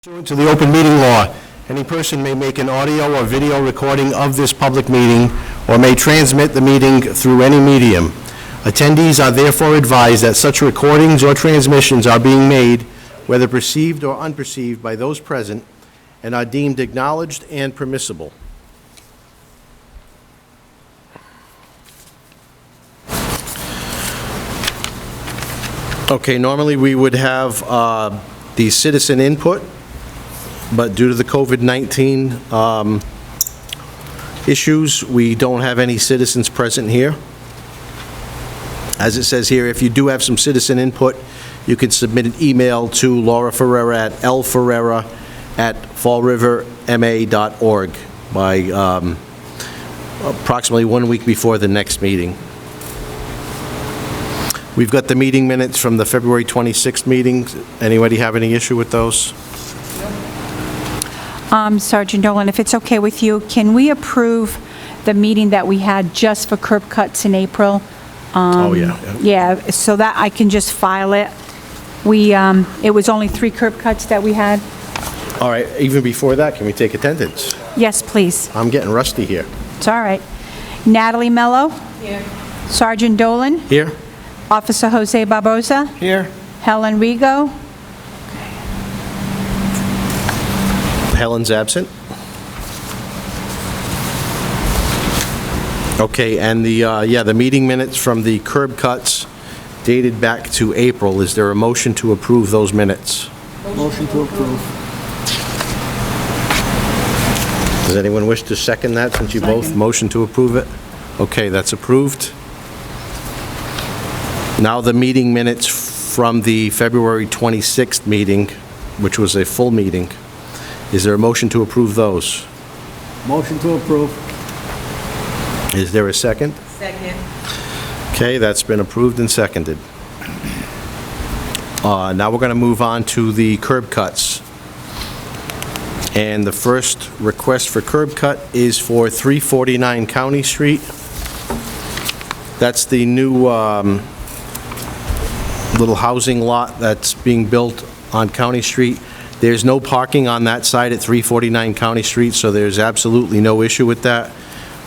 Pursuant to the open meeting law, any person may make an audio or video recording of this public meeting or may transmit the meeting through any medium. Attendees are therefore advised that such recordings or transmissions are being made, whether perceived or unperceived, by those present and are deemed acknowledged and permissible. Okay, normally we would have the citizen input, but due to the COVID-19 issues, we don't have any citizens present here. As it says here, if you do have some citizen input, you can submit an email to Laura Ferreira at lferreira@fallriverma.org by approximately 1 week before the next meeting. We've got the meeting minutes from the February 26th meeting. Anybody have any issue with those? Sergeant Dolan, if it's okay with you, can we approve the meeting that we had just for curb cuts in April? Oh, yeah. Yeah, so that I can just file it. It was only 3 curb cuts that we had. All right, even before that, can we take attendance? Yes, please. I'm getting rusty here. It's all right. Natalie Mello? Here. Sergeant Dolan? Here? Officer Jose Barbosa? Here. Helen Rigo? Helen's absent. Okay, and the meeting minutes from the curb cuts dated back to April. Is there a motion to approve those minutes? Motion to approve. Does anyone wish to second that, since you both motioned to approve it? Okay, that's approved. Now the meeting minutes from the February 26th meeting, which was a full meeting. Is there a motion to approve those? Motion to approve. Is there a second? Second. Okay, that's been approved and seconded. Now we're going to move on to the curb cuts. And the first request for curb cut is for 349 County Street. That's the new little housing lot that's being built on County Street. There's no parking on that side at 349 County Street, so there's absolutely no issue with that.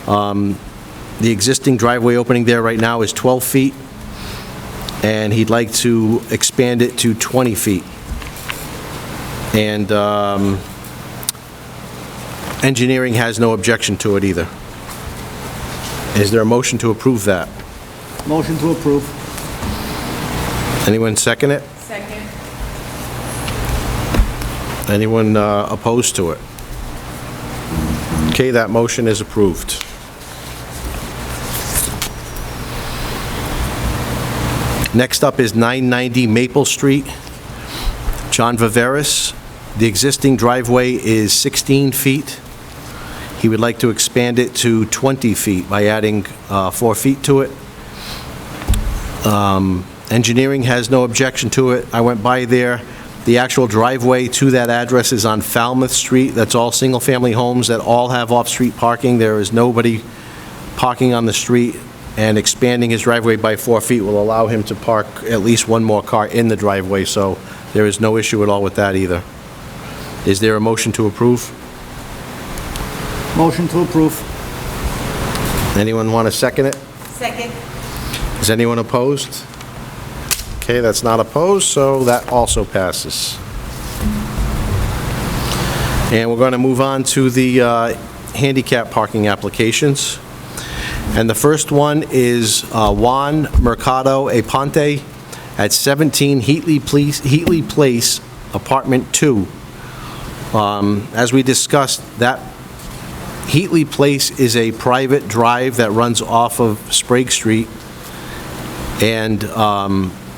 The existing driveway opening there right now is 12 feet, and he'd like to expand it to 20 feet. And engineering has no objection to it either. Is there a motion to approve that? Motion to approve. Anyone second it? Second. Anyone opposed to it? Okay, that motion is approved. Next up is 990 Maple Street. John Viveris. The existing driveway is 16 feet. He would like to expand it to 20 feet by adding 4 feet to it. Engineering has no objection to it. I went by there. The actual driveway to that address is on Falmouth Street. That's all single-family homes that all have off-street parking. There is nobody parking on the street, and expanding his driveway by 4 feet will allow him to park at least one more car in the driveway, so there is no issue at all with that either. Is there a motion to approve? Motion to approve. Anyone want to second it? Second. Is anyone opposed? Okay, that's not opposed, so that also passes. And we're going to move on to the handicap parking applications. And the first one is Juan Mercado Aponte at 17 Heatley Place, Apartment 2. As we discussed, that Heatley Place is a private drive that runs off of Sprague Street, and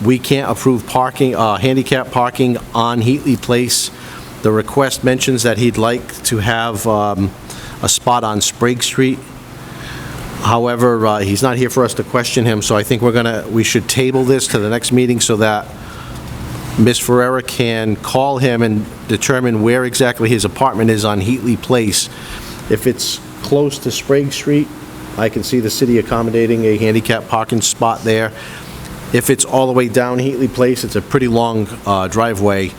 we can't approve parking, handicap parking on Heatley Place. The request mentions that he'd like to have a spot on Sprague Street. However, he's not here for us to question him, so I think we should table this to the next meeting so that Ms. Ferreira can call him and determine where exactly his apartment is on Heatley Place. If it's close to Sprague Street, I can see the city accommodating a handicap parking spot there. If it's all the way down Heatley Place, it's a pretty long driveway.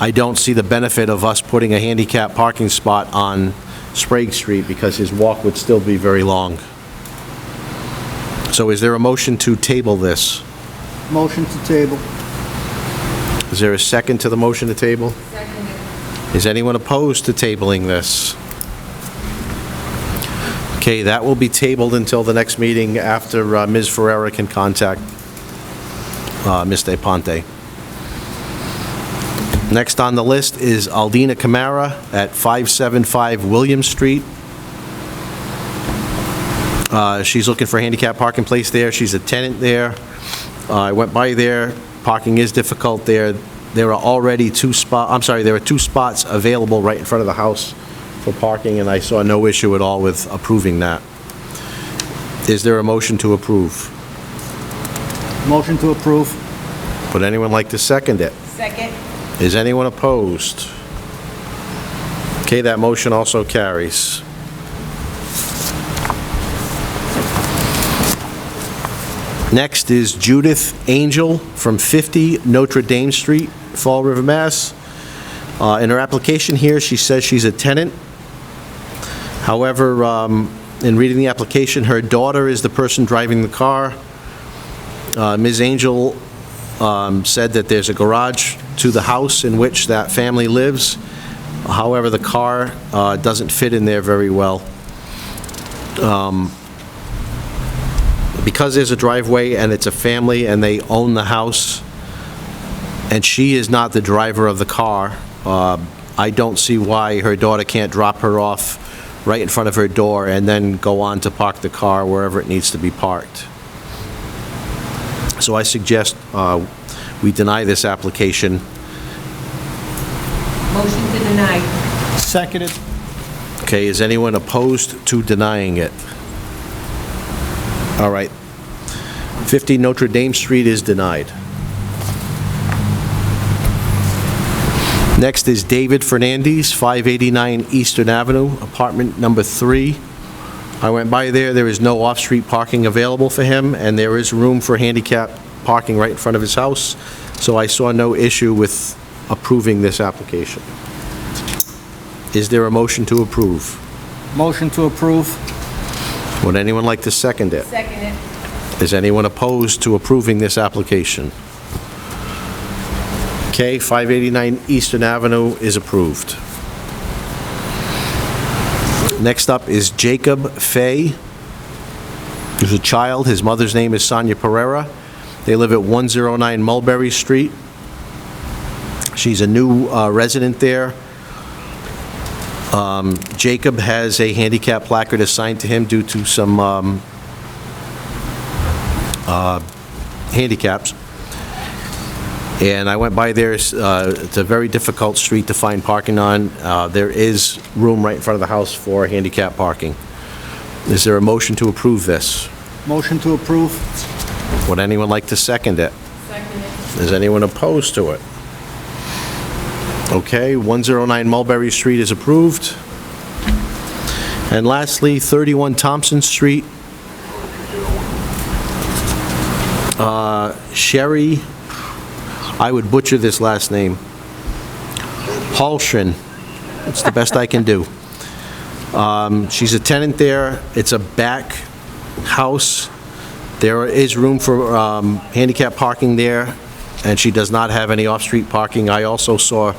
I don't see the benefit of us putting a handicap parking spot on Sprague Street because his walk would still be very long. So is there a motion to table this? Motion to table. Is there a second to the motion to table? Seconded. Is anyone opposed to tabling this? Okay, that will be tabled until the next meeting after Ms. Ferrera can contact Mr. Aponte. Next on the list is Aldina Kamara at 575 William Street. She's looking for a handicap parking place there. She's a tenant there. I went by there. Parking is difficult there. There are already there are two spots available right in front of the house for parking, and I saw no issue at all with approving that. Is there a motion to approve? Motion to approve. Would anyone like to second it? Second. Is anyone opposed? Okay, that motion also carries. Next is Judith Angel from 50 Notre Dame Street, Fall River, Mass. In her application here, she says she's a tenant. However, in reading the application, her daughter is the person driving the car. Ms. Angel said that there's a garage to the house in which that family lives. However, the car doesn't fit in there very well. Because there's a driveway and it's a family and they own the house, and she is not the driver of the car, I don't see why her daughter can't drop her off right in front of her door and then go on to park the car wherever it needs to be parked. So I suggest we deny this application. Motion to deny. Seconded. Okay, is anyone opposed to denying it? All right. 50 Notre Dame Street is denied. Next is David Fernandez, 589 Eastern Avenue, apartment number 3. I went by there. There is no off-street parking available for him, and there is room for handicap parking right in front of his house, so I saw no issue with approving this application. Is there a motion to approve? Motion to approve. Would anyone like to second it? Seconded. Is anyone opposed to approving this application? Okay, 589 Eastern Avenue is approved. Next up is Jacob Fay. He's a child. His mother's name is Sonia Pereira. They live at 109 Mulberry Street. She's a new resident there. Jacob has a handicap placard assigned to him due to some handicaps. And I went by there. It's a very difficult street to find parking on. There is room right in front of the house for handicap parking. Is there a motion to approve this? Motion to approve. Would anyone like to second it? Seconded. Is anyone opposed to it? Okay, 109 Mulberry Street is approved. And lastly, 31 Thompson Street. Sherry, I would butcher this last name. Halshin. It's the best I can do. She's a tenant there. It's a back house. There is room for handicap parking there, and she does not have any off-street parking. I also saw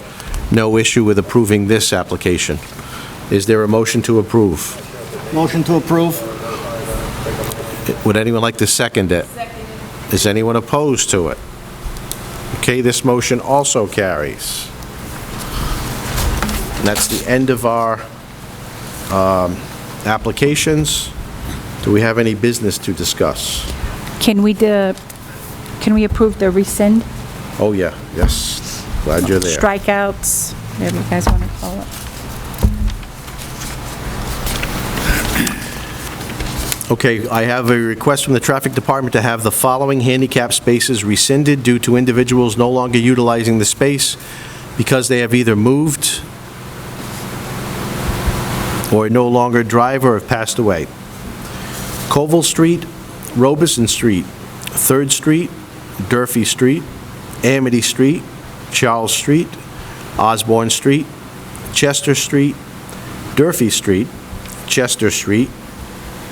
no issue with approving this application. Is there a motion to approve? Motion to approve. Would anyone like to second it? Seconded. Is anyone opposed to it? Okay, this motion also carries. And that's the end of our applications. Do we have any business to discuss? Can we approve the rescind? Oh, yeah, yes. Glad you're there. Strikeouts, whatever you guys want to call it. Okay, I have a request from the Traffic Department to have the following handicap spaces rescinded due to individuals no longer utilizing the space because they have either moved or no longer drive or have passed away. Colville Street, Robeson Street, 3rd Street, Durfee Street, Amity Street, Charles Street, Osborne Street, Chester Street, Durfee Street, Chester Street,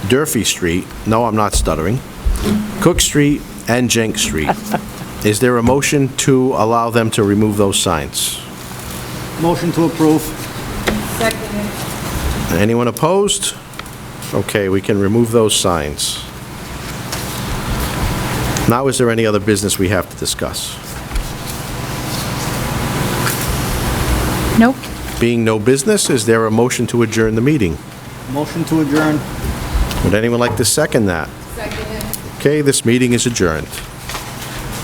Durfee Street, no, I'm not stuttering, Cook Street, and Jenks Street. Is there a motion to allow them to remove those signs? Motion to approve. Seconded. Anyone opposed? Okay, we can remove those signs. Now, is there any other business we have to discuss? Nope. Being no business, is there a motion to adjourn the meeting? Motion to adjourn. Would anyone like to second that? Seconded. Okay, this meeting is adjourned.